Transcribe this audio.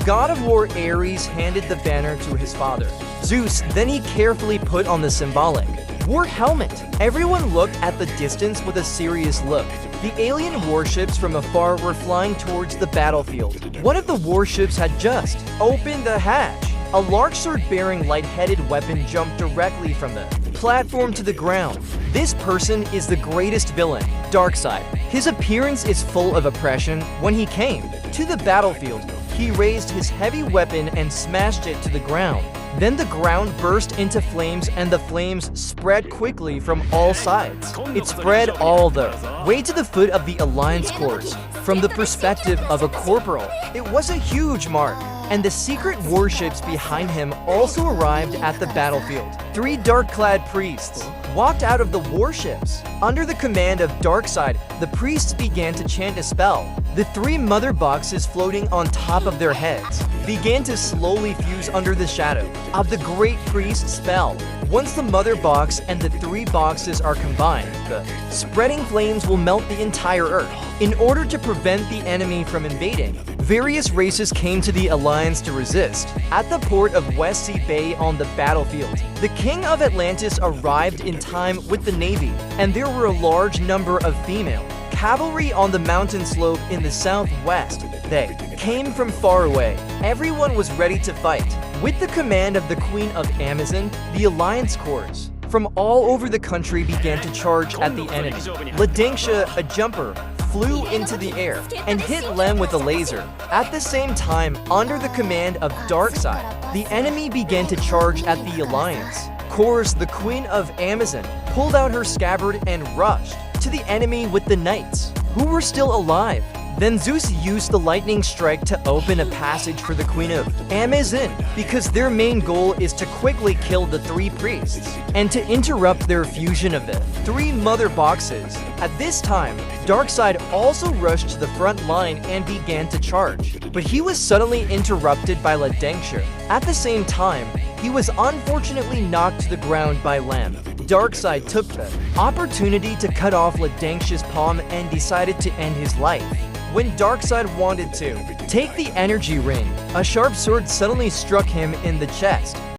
God of War Ares handed the banner to his father, Zeus. Then he carefully put on the symbolic war helmet. Everyone looked at the distance with a serious look. The alien warships from afar were flying towards the battlefield. One of the warships had just opened the hatch. A large sword-bearing light-headed weapon jumped directly from the platform to the ground. This person is the greatest villain, Darkseid. His appearance is full of oppression. When he came to the battlefield, he raised his heavy weapon and smashed it to the ground. Then the ground burst into flames and the flames spread quickly from all sides. It spread all the way to the foot of the Alliance Corps. From the perspective of a corporal, it was a huge mark. And the secret warships behind him also arrived at the battlefield. 3 dark-clad priests walked out of the warships. Under the command of Darkseid, the priests began to chant a spell. The 3 mother boxes floating on top of their heads began to slowly fuse under the shadow of the great priest's spell. Once the mother box and the 3 boxes are combined, the spreading flames will melt the entire Earth. In order to prevent the enemy from invading, various races came to the Alliance to resist. At the port of West Sea Bay on the battlefield, the King of Atlantis arrived in time with the Navy, and there were a large number of female cavalry on the mountain slope in the southwest. They came from far away. Everyone was ready to fight. With the command of the Queen of Amazon, the Alliance Corps from all over the country began to charge at the enemy. Ladinxia, a jumper, flew into the air and hit Lem with a laser. At the same time, under the command of Darkseid, the enemy began to charge at the Alliance Corps. The Queen of Amazon pulled out her scabbard and rushed to the enemy with the knights, who were still alive. Then Zeus used the lightning strike to open a passage for the Queen of Amazon, because their main goal is to quickly kill the 3 priests and to interrupt their fusion of the 3 mother boxes. At this time, Darkseid also rushed to the front line and began to charge, but he was suddenly interrupted by Ladinxia. At the same time, he was unfortunately knocked to the ground by Lem. Darkseid took the opportunity to cut off Ladinxia's palm and decided to end his life. When Darkseid wanted to take the energy ring, a sharp sword suddenly struck him in the chest.